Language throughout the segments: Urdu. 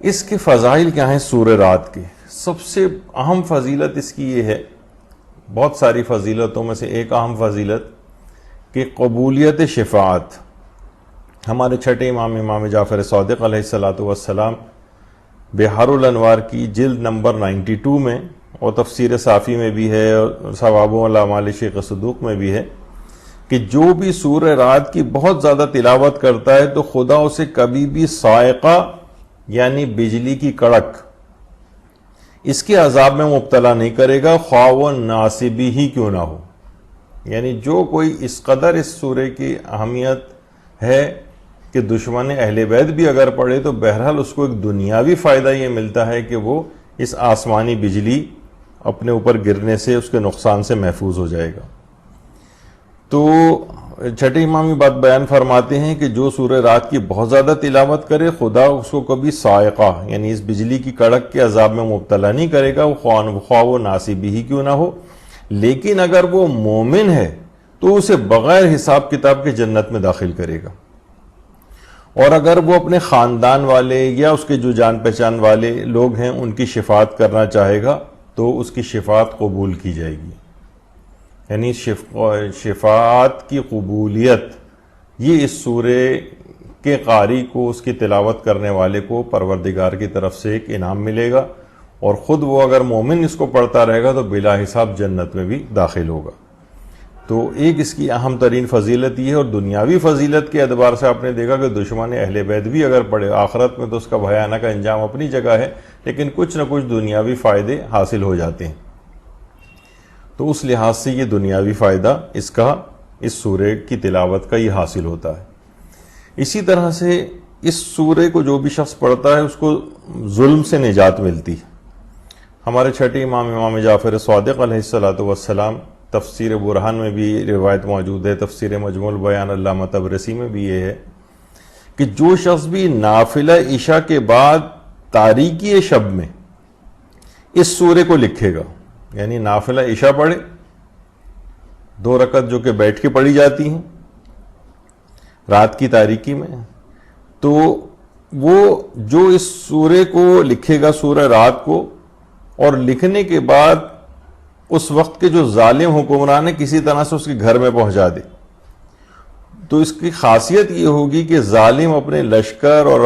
اس کے فضائل کیا ہیں سورہ رات کے؟ سب سے اہم فضیلت اس کی یہ ہے، بہت ساری فضیلتوں میں سے ایک اہم فضیلت کہ قبولیت شفاعت۔ ہمارے چھٹے امام جعفر صادق علیہ الصلوۃ والسلام بحار الانوار کی جلد نمبر 92 میں اور تفسیر صافی میں بھی ہے اور ثواب الاعمال شیخ صدوق میں بھی ہے کہ جو بھی سورہ رات کی بہت زیادہ تلاوت کرتا ہے تو خدا اسے کبھی بھی صاعقہ یعنی بجلی کی کڑک اس کے عذاب میں مبتلا نہیں کرے گا، خواہ وہ ناصبی ہی کیوں نہ ہو۔ یعنی جو کوئی اس قدر اس سورے کی اہمیت ہے کہ دشمن اہل بیت بھی اگر پڑھے تو بہرحال اس کو ایک دنیاوی فائدہ یہ ملتا ہے کہ وہ اس آسمانی بجلی اپنے اوپر گرنے سے اس کے نقصان سے محفوظ ہو جائے گا۔ تو چھٹے امامی بات بیان فرماتے ہیں کہ جو سورہ رات کی بہت زیادہ تلاوت کرے خدا اس کو کبھی صاعقہ یعنی اس بجلی کی کڑک کے عذاب میں مبتلا نہیں کرے گا، خواہ وہ ناصبی ہی کیوں نہ ہو۔ لیکن اگر وہ مومن ہے تو اسے بغیر حساب کتاب کے جنت میں داخل کرے گا، اور اگر وہ اپنے خاندان والے یا اس کے جو جان پہچان والے لوگ ہیں ان کی شفاعت کرنا چاہے گا تو اس کی شفاعت قبول کی جائے گی۔ یعنی شفاعت کی قبولیت یہ اس سورے کے قاری کو، اس کی تلاوت کرنے والے کو پروردگار کی طرف سے ایک انعام ملے گا، اور خود وہ اگر مومن اس کو پڑھتا رہے گا تو بلا حساب جنت میں بھی داخل ہوگا۔ تو ایک اس کی اہم ترین فضیلت یہ ہے، اور دنیاوی فضیلت کے اعتبار سے آپ نے دیکھا کہ دشمن اہل بیت بھی اگر پڑھے، آخرت میں تو اس کا بھیانک انجام اپنی جگہ ہے لیکن کچھ نہ کچھ دنیاوی فائدے حاصل ہو جاتے ہیں۔ تو اس لحاظ سے یہ دنیاوی فائدہ اس سورے کی تلاوت کا یہ حاصل ہوتا ہے۔ اسی طرح سے اس سورے کو جو بھی شخص پڑھتا ہے اس کو ظلم سے نجات ملتی ہے۔ ہمارے چھٹے امام جعفر صادق علیہ الصلوۃ والسلام تفسیر برہان میں بھی روایت موجود ہے، تفسیر مجموع البیان علامہ طبرسی میں بھی یہ ہے کہ جو شخص بھی نافلہ عشاء کے بعد تاریکی شب میں اس سورے کو لکھے گا، یعنی نافلہ عشاء پڑھے 2 رکعت جو کہ بیٹھ کے پڑھی جاتی ہیں رات کی تاریکی میں، تو وہ جو اس سورے کو لکھے گا سورہ رات کو، اور لکھنے کے بعد اس وقت کے جو ظالم حکمران ہے کسی طرح سے اس کے گھر میں پہنچا دے، تو اس کی خاصیت یہ ہوگی کہ ظالم اپنے لشکر اور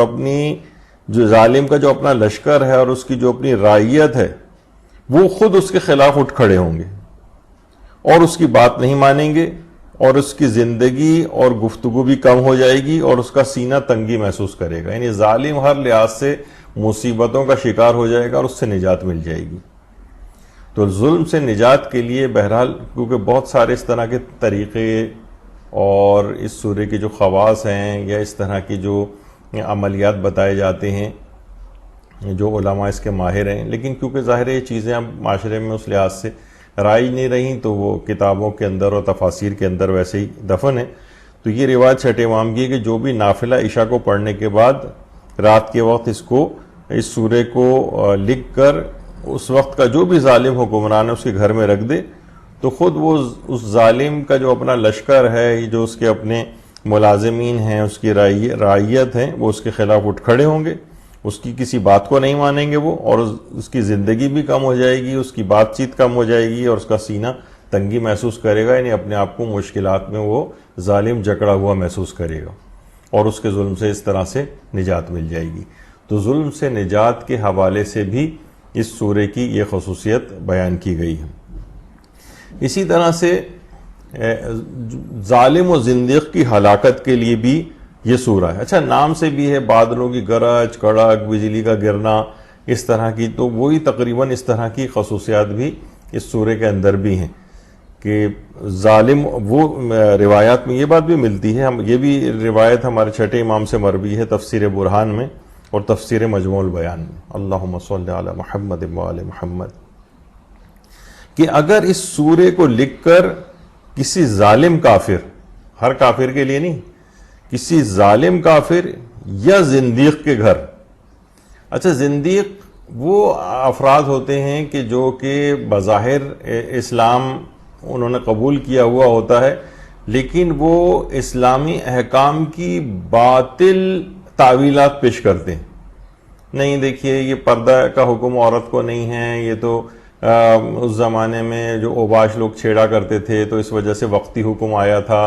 ظالم کا جو اپنا لشکر ہے اور اس کی جو اپنی رعیت ہے وہ خود اس کے خلاف اٹھ کھڑے ہوں گے اور اس کی بات نہیں مانیں گے، اور اس کی زندگی اور گفتگو بھی کم ہو جائے گی اور اس کا سینہ تنگی محسوس کرے گا۔ یعنی ظالم ہر لحاظ سے مصیبتوں کا شکار ہو جائے گا اور اس سے نجات مل جائے گی۔ تو ظلم سے نجات کے لیے بہرحال کیونکہ بہت سارے اس طرح کے طریقے اور اس سورے کے جو خواص ہیں یا اس طرح کی جو عملیات بتائے جاتے ہیں جو علماء اس کے ماہر ہیں، لیکن کیونکہ ظاہر یہ چیزیں اب معاشرے میں اس لحاظ سے رائج نہیں رہیں تو وہ کتابوں کے اندر اور تفاسیر کے اندر ویسے ہی دفن ہے۔ تو یہ روایت چھٹے امام کی ہے کہ جو بھی نافلہ عشاء کو پڑھنے کے بعد رات کے وقت اس سورے کو لکھ کر اس وقت کا جو بھی ظالم حکمران ہے اس کے گھر میں رکھ دے تو خود وہ اس ظالم کا جو اپنا لشکر ہے، جو اس کے اپنے ملازمین ہیں، اس کی رعیت ہیں، وہ اس کے خلاف اٹھ کھڑے ہوں گے، اس کی کسی بات کو نہیں مانیں گے وہ، اور اس کی زندگی بھی کم ہو جائے گی، اس کی بات چیت کم ہو جائے گی اور اس کا سینہ تنگی محسوس کرے گا، یعنی اپنے آپ کو مشکلات میں وہ ظالم جکڑا ہوا محسوس کرے گا اور اس کے ظلم سے اس طرح سے نجات مل جائے گی۔ تو ظلم سے نجات کے حوالے سے بھی اس سورے کی یہ خصوصیت بیان کی گئی ہے۔ اسی طرح سے ظالم و زندیق کی ہلاکت کے لیے بھی یہ سورہ ہے۔ اچھا نام سے بھی ہے، بادلوں کی گرج، کڑک، بجلی کا گرنا، اس طرح کی، تو وہی تقریباً اس طرح کی خصوصیات بھی اس سورے کے اندر بھی ہیں کہ ظالم، وہ روایات میں یہ بات بھی ملتی ہے، یہ بھی روایت ہمارے چھٹے امام سے مروی ہے تفسیر برہان میں اور تفسیر مجموع البیان میں، اللہم صلی علی محمد وآل محمد، کہ اگر اس سورے کو لکھ کر کسی ظالم کافر، ہر کافر کے لیے نہیں، کسی ظالم کافر یا زندیق کے گھر، اچھا زندیق وہ افراد ہوتے ہیں کہ جو کہ بظاہر اسلام انہوں نے قبول کیا ہوا ہوتا ہے لیکن وہ اسلامی احکام کی باطل تعویلات پیش کرتے ہیں، نہیں دیکھیے یہ پردہ کا حکم عورت کو نہیں ہے، یہ تو اس زمانے میں جو اوباش لوگ چھیڑا کرتے تھے تو اس وجہ سے وقتی حکم آیا تھا،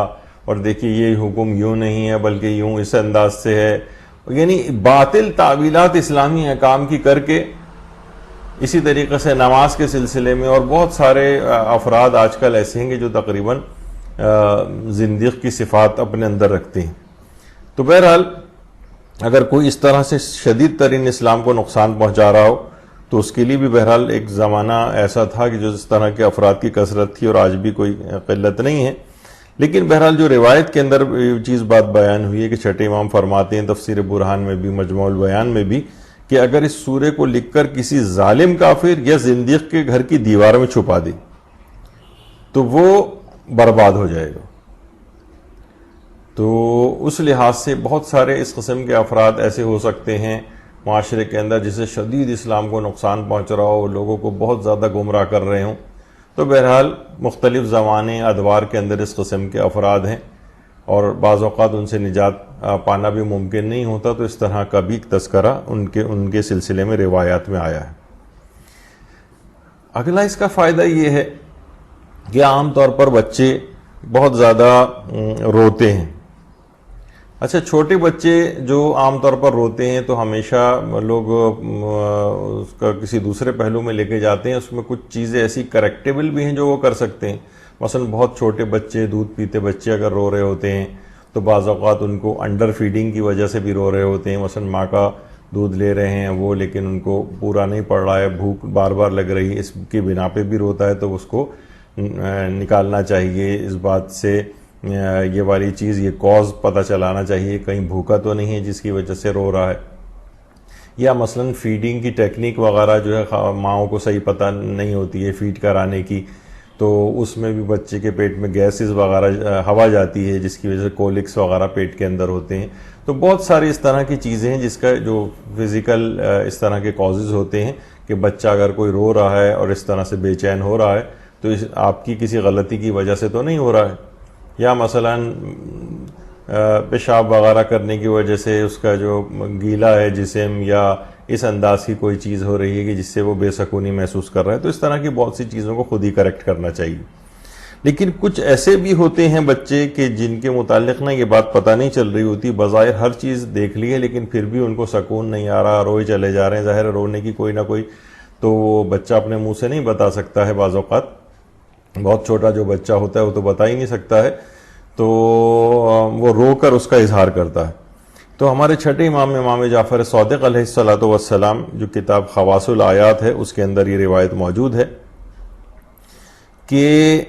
اور دیکھیے یہ حکم یوں نہیں ہے بلکہ یوں اس انداز سے ہے، یعنی باطل تعویلات اسلامی احکام کی کر کے. اسی طریقے سے نماز کے سلسلے میں اور بہت سارے افراد آج کل ایسے ہیں کہ جو تقریباً زندیق کی صفات اپنے اندر رکھتے ہیں. تو بہرحال اگر کوئی اس طرح سے شدید ترین اسلام کو نقصان پہنچا رہا ہو تو اس کے لیے بھی بہرحال ایک زمانہ ایسا تھا کہ جو اس طرح کے افراد کی کثرت تھی، اور آج بھی کوئی قلت نہیں ہے. لیکن بہرحال جو روایت کے اندر چیز بات بیان ہوئی ہے کہ چھٹے امام فرماتے ہیں تفسیر برہان میں بھی، مجموع البیان میں بھی، کہ اگر اس سورے کو لکھ کر کسی ظالم کافر یا زندیق کے گھر کی دیوار میں چھپا دے تو وہ برباد ہو جائے گا. تو اس لحاظ سے بہت سارے اس قسم کے افراد ایسے ہو سکتے ہیں معاشرے کے اندر جسے شدید اسلام کو نقصان پہنچ رہا ہو، لوگوں کو بہت زیادہ گمراہ کر رہے ہوں. تو بہرحال مختلف زمانے ادوار کے اندر اس قسم کے افراد ہیں، اور بعض اوقات ان سے نجات پانا بھی ممکن نہیں ہوتا. تو اس طرح کا بھی تذکرہ ان کے سلسلے میں روایات میں آیا ہے. اگلا اس کا فائدہ یہ ہے کہ عام طور پر بچے بہت زیادہ روتے ہیں. اچھا، چھوٹے بچے جو عام طور پر روتے ہیں تو ہمیشہ لوگ اس کا کسی دوسرے پہلو میں لے کے جاتے ہیں. اس میں کچھ چیزیں ایسی کریکٹیبل بھی ہیں جو وہ کر سکتے ہیں. مثلا بہت چھوٹے بچے، دودھ پیتے بچے اگر رو رہے ہوتے ہیں تو بعض اوقات ان کو انڈر فیڈنگ کی وجہ سے بھی رو رہے ہوتے ہیں. مثلا ماں کا دودھ لے رہے ہیں وہ، لیکن ان کو پورا نہیں پڑ رہا ہے، بھوک بار بار لگ رہی ہے، اس کی بنا پہ بھی روتا ہے، تو اس کو نکالنا چاہیے. اس بات سے یہ والی چیز، یہ کاز پتہ چلانا چاہیے، کہیں بھوکا تو نہیں ہے جس کی وجہ سے رو رہا ہے. یا مثلا فیڈنگ کی ٹیکنیک وغیرہ جو ہے ماؤں کو صحیح پتہ نہیں ہوتی ہے فیڈ کرانے کی، تو اس میں بھی بچے کے پیٹ میں گیسز وغیرہ ہوا جاتی ہے جس کی وجہ سے کولکس وغیرہ پیٹ کے اندر ہوتے ہیں. تو بہت ساری اس طرح کی چیزیں ہیں جس کا جو فزیکل اس طرح کے کازز ہوتے ہیں کہ بچہ اگر کوئی رو رہا ہے اور اس طرح سے بے چین ہو رہا ہے تو آپ کی کسی غلطی کی وجہ سے تو نہیں ہو رہا ہے. یا مثلا پیشاب وغیرہ کرنے کی وجہ سے اس کا جو گیلا ہے جسم، یا اس انداز کی کوئی چیز ہو رہی ہے کہ جس سے وہ بے سکونی محسوس کر رہا ہے، تو اس طرح کی بہت سی چیزوں کو خود ہی کریکٹ کرنا چاہیے. لیکن کچھ ایسے بھی ہوتے ہیں بچے کہ جن کے متعلق نہ یہ بات پتہ نہیں چل رہی ہوتی، بظاہر ہر چیز دیکھ لی ہے لیکن پھر بھی ان کو سکون نہیں آ رہا، روئے چلے جا رہے ہیں. ظاہر رونے کی کوئی نہ کوئی تو وہ بچہ اپنے منہ سے نہیں بتا سکتا ہے. بعض اوقات بہت چھوٹا جو بچہ ہوتا ہے وہ تو بتا ہی نہیں سکتا ہے، تو وہ رو کر اس کا اظہار کرتا ہے. تو ہمارے چھٹے امام جعفر صادق علیہ السلام جو کتاب خواص الآیات ہے اس کے اندر یہ روایت موجود ہے کہ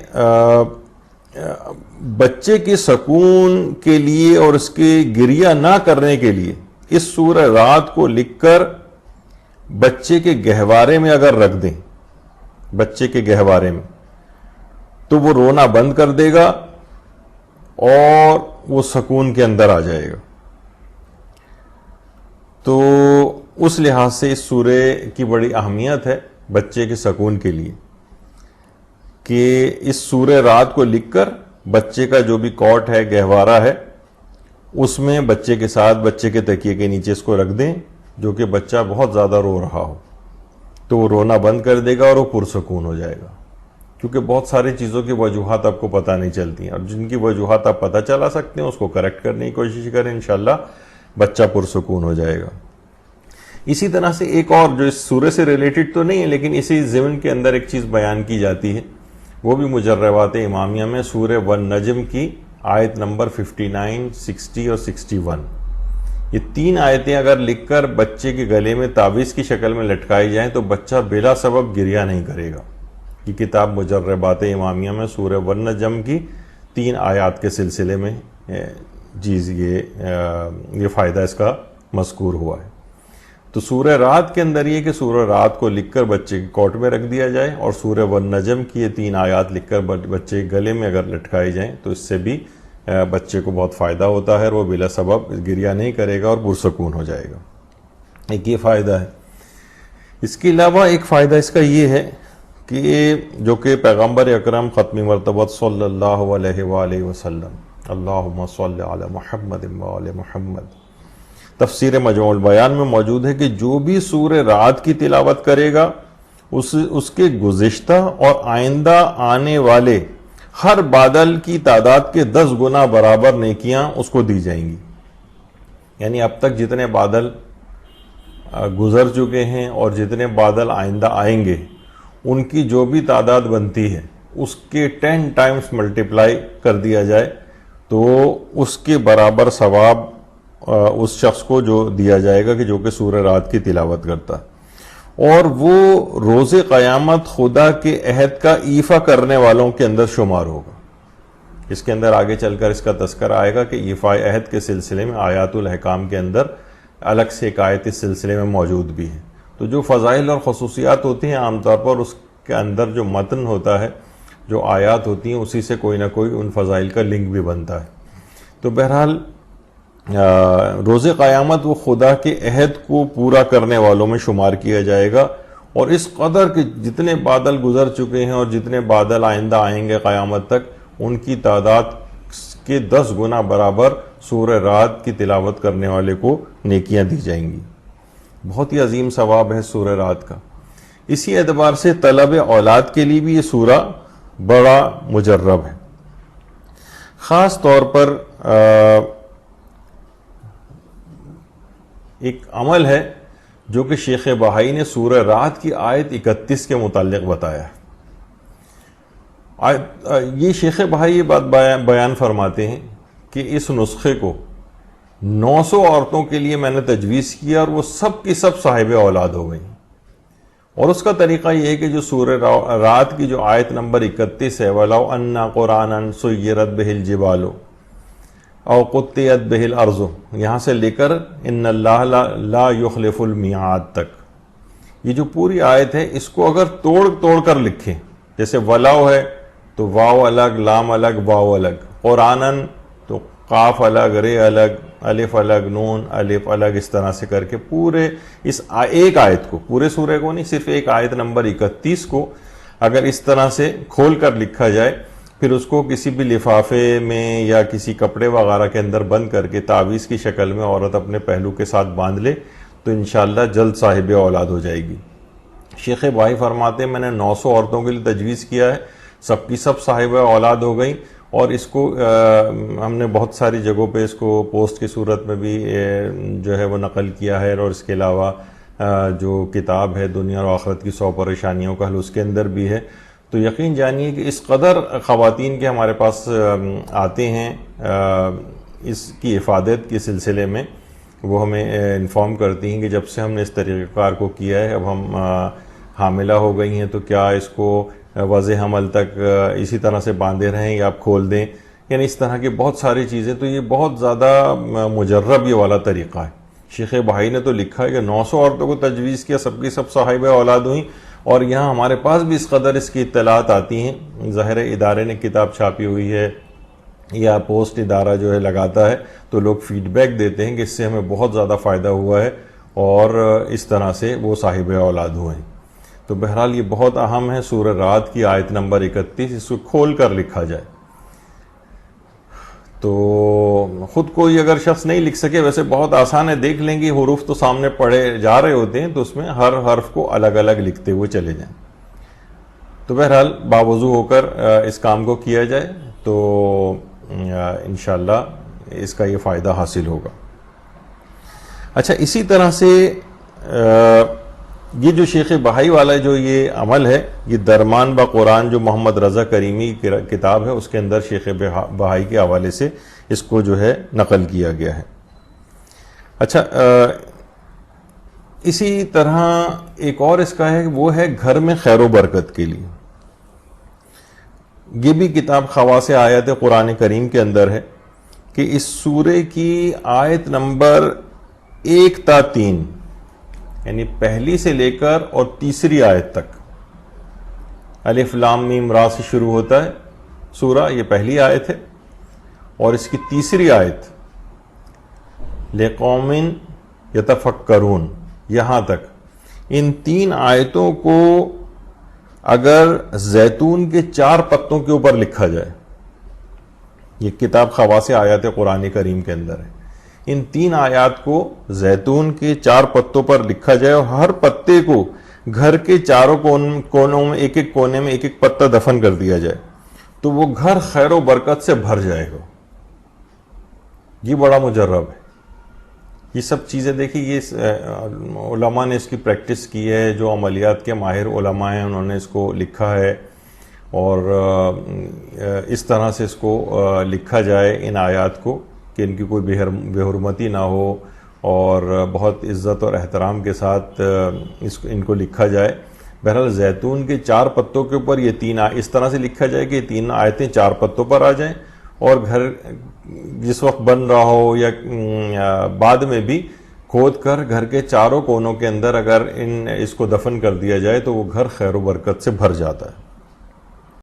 بچے کے سکون کے لیے اور اس کے گریہ نہ کرنے کے لیے اس سورہ رات کو لکھ کر بچے کے گہوارے میں اگر رکھ دیں، بچے کے گہوارے میں، تو وہ رونا بند کر دے گا اور وہ سکون کے اندر آ جائے گا. تو اس لحاظ سے اس سورے کی بڑی اہمیت ہے بچے کے سکون کے لیے کہ اس سورہ رات کو لکھ کر بچے کا جو بھی کوٹ ہے، گہوارہ ہے، اس میں بچے کے ساتھ بچے کے تکیے کے نیچے اس کو رکھ دیں. جو کہ بچہ بہت زیادہ رو رہا ہو تو وہ رونا بند کر دے گا اور وہ پرسکون ہو جائے گا. کیونکہ بہت ساری چیزوں کی وجوہات آپ کو پتہ نہیں چلتی ہیں، اور جن کی وجوہات آپ پتہ چلا سکتے ہیں اس کو کریکٹ کرنے کی کوشش کریں، انشاءاللہ بچہ پرسکون ہو جائے گا. اسی طرح سے ایک اور جو اس سورے سے ریلیٹڈ تو نہیں ہے لیکن اسی ضمن کے اندر ایک چیز بیان کی جاتی ہے، وہ بھی مجربات امامیہ میں سورہ والنجم کی آیت نمبر 59، 60 اور 61. یہ 3 آیتیں اگر لکھ کر بچے کے گلے میں تعویذ کی شکل میں لٹکائی جائیں تو بچہ بلا سبب گریہ نہیں کرے گا. یہ کتاب مجربات امامیہ میں سورہ والنجم کی 3 آیات کے سلسلے میں یہ فائدہ اس کا مذکور ہوا ہے. تو سورہ رات کے اندر یہ کہ سورہ رات کو لکھ کر بچے کے کوٹ میں رکھ دیا جائے، اور سورہ والنجم کی یہ 3 آیات لکھ کر بچے کے گلے میں اگر لٹکائی جائیں تو اس سے بھی بچے کو بہت فائدہ ہوتا ہے، اور وہ بلا سبب گریہ نہیں کرے گا اور پرسکون ہو جائے گا. ایک یہ فائدہ ہے. اس کے علاوہ ایک فائدہ اس کا یہ ہے کہ جو کہ پیغمبر اکرم ختم مرتبہ صلی اللہ علیہ وآلہ وسلم، اللہم صلی علی محمد وآل محمد، تفسیر مجموع البیان میں موجود ہے کہ جو بھی سورہ رعد کی تلاوت کرے گا اس کے گزشتہ اور آئندہ آنے والے ہر بادل کی تعداد کے 10 گنا برابر نیکیاں اس کو دی جائیں گی. یعنی اب تک جتنے بادل گزر چکے ہیں اور جتنے بادل آئندہ آئیں گے ان کی جو بھی تعداد بنتی ہے اس کے 10 ٹائمز ملٹیپلائی کر دیا جائے تو اس کے برابر ثواب اس شخص کو جو دیا جائے گا کہ جو کہ سورہ رعد کی تلاوت کرتا ہے. اور وہ روز قیامت خدا کے عہد کا ایفا کرنے والوں کے اندر شمار ہوگا. اس کے اندر آگے چل کر اس کا تذکرہ آئے گا کہ ایفا عہد کے سلسلے میں آیات الاحکام کے اندر الگ سے ایک آیت اس سلسلے میں موجود بھی ہے. تو جو فضائل اور خصوصیات ہوتی ہیں عام طور پر اس کے اندر جو متن ہوتا ہے، جو آیات ہوتی ہیں، اسی سے کوئی نہ کوئی ان فضائل کا لنک بھی بنتا ہے. تو بہرحال روز قیامت وہ خدا کے عہد کو پورا کرنے والوں میں شمار کیا جائے گا، اور اس قدر کہ جتنے بادل گزر چکے ہیں اور جتنے بادل آئندہ آئیں گے قیامت تک ان کی تعداد کے 10 گنا برابر سورہ رعد کی تلاوت کرنے والے کو نیکیاں دی جائیں گی. بہت ہی عظیم ثواب ہے سورہ رعد کا. اسی اعتبار سے طلب اولاد کے لیے بھی یہ سورہ بڑا مجرب ہے. خاص طور پر ایک عمل ہے جو کہ شیخ بہائی نے سورہ رعد کی آیت 31 کے متعلق بتایا ہے. یہ شیخ بہائی یہ بات بیان فرماتے ہیں کہ اس نسخے کو 900 عورتوں کے لیے میں نے تجویز کیا اور وہ سب کی سب صاحب اولاد ہو گئیں. اور اس کا طریقہ یہ ہے کہ جو سورہ رعد کی جو آیت نمبر 31 ہے وَلَوْ أَنَّا قُرْآنًا سُيِّرَتْ بِهِ الْجِبَالُ او قطعت بہ الارض، یہاں سے لے کر ان اللہ لا یخلف المیعاد تک، یہ جو پوری آیت ہے اس کو اگر توڑ کر لکھیں، جیسے ولاو ہے تو واو الگ، لام الگ، واو الگ، قرآنن تو قاف الگ، رے الگ، الف الگ، نون الف الگ، اس طرح سے کر کے پورے اس ایک آیت کو، پورے سورے کو نہیں، صرف ایک آیت نمبر 31 کو اگر اس طرح سے کھول کر لکھا جائے، پھر اس کو کسی بھی لفافے میں یا کسی کپڑے وغیرہ کے اندر بند کر کے تعویذ کی شکل میں عورت اپنے پہلو کے ساتھ باندھ لے تو انشاءاللہ جلد صاحب اولاد ہو جائے گی. شیخ بھائی فرماتے ہیں میں نے 900 عورتوں کے لیے تجویز کیا ہے، سب کی سب صاحب اولاد ہو گئیں، اور اس کو ہم نے بہت ساری جگہوں پہ اس کو پوسٹ کی صورت میں بھی جو ہے وہ نقل کیا ہے، اور اس کے علاوہ جو کتاب ہے دنیا اور آخرت کی 100 پریشانیوں کا حل اس کے اندر بھی ہے. تو یقین جانیے کہ اس قدر خواتین کے ہمارے پاس آتے ہیں اس کی افادت کے سلسلے میں، وہ ہمیں انفارم کرتی ہیں کہ جب سے ہم نے اس طریقہ کار کو کیا ہے، اب ہم حاملہ ہو گئی ہیں تو کیا اس کو وضع حمل تک اسی طرح سے باندھے رہیں یا آپ کھول دیں، یعنی اس طرح کی بہت ساری چیزیں. تو یہ بہت زیادہ مجرب یہ والا طریقہ ہے. شیخ بھائی نے تو لکھا ہے کہ 900 عورتوں کو تجویز کیا، سب کی سب صاحب اولاد ہوئیں، اور یہاں ہمارے پاس بھی اس قدر اس کی اطلاعات آتی ہیں. ظاہر ادارے نے کتاب چھاپی ہوئی ہے یا پوسٹ ادارہ جو ہے لگاتا ہے تو لوگ فیڈ بیک دیتے ہیں کہ اس سے ہمیں بہت زیادہ فائدہ ہوا ہے اور اس طرح سے وہ صاحب اولاد ہوئے ہیں. تو بہرحال یہ بہت اہم ہے سورہ رعد کی آیت نمبر 31، اس کو کھول کر لکھا جائے. تو خود کوئی اگر شخص نہیں لکھ سکے، ویسے بہت آسان ہے، دیکھ لیں گے حروف تو سامنے پڑھے جا رہے ہوتے ہیں تو اس میں ہر حرف کو الگ الگ لکھتے ہوئے چلے جائیں. تو بہرحال باوضو ہو کر اس کام کو کیا جائے تو انشاءاللہ اس کا یہ فائدہ حاصل ہوگا. اچھا، اسی طرح سے یہ جو شیخ بہائی والا جو یہ عمل ہے، یہ درمان با قرآن جو محمد رضا کریمی کی کتاب ہے اس کے اندر شیخ بہائی کے حوالے سے اس کو جو ہے نقل کیا گیا ہے. اچھا، اسی طرح ایک اور اس کا ہے، وہ ہے گھر میں خیر و برکت کے لیے. یہ بھی کتاب خواص آیات قرآن کریم کے اندر ہے کہ اس سورے کی آیت نمبر 1 تا 3، یعنی پہلی سے لے کر اور تیسری آیت تک، الف لام میم را سے شروع ہوتا ہے سورہ، یہ پہلی آیت ہے، اور اس کی تیسری آیت لقوم یتفکرون یہاں تک، ان 3 آیتوں کو اگر زیتون کے 4 پتوں کے اوپر لکھا جائے، یہ کتاب خواص آیات قرآن کریم کے اندر ہے، ان 3 آیات کو زیتون کے 4 پتوں پر لکھا جائے اور ہر پتے کو گھر کے چاروں کونوں میں ایک کونے میں ایک پتا دفن کر دیا جائے تو وہ گھر خیر و برکت سے بھر جائے گا. یہ بڑا مجرب ہے. یہ سب چیزیں دیکھیں، یہ علماء نے اس کی پریکٹس کی ہے، جو عملیات کے ماہر علماء ہیں انہوں نے اس کو لکھا ہے، اور اس طرح سے اس کو لکھا جائے ان آیات کو کہ ان کی کوئی بے حرمتی نہ ہو، اور بہت عزت اور احترام کے ساتھ ان کو لکھا جائے. بہرحال زیتون کے 4 پتوں کے اوپر یہ 3 اس طرح سے لکھا جائے کہ یہ 3 آیتیں 4 پتوں پر آ جائیں، اور گھر جس وقت بن رہا ہو یا بعد میں بھی کھود کر گھر کے چاروں کونوں کے اندر اگر اس کو دفن کر دیا جائے تو وہ گھر خیر و برکت سے بھر جاتا ہے.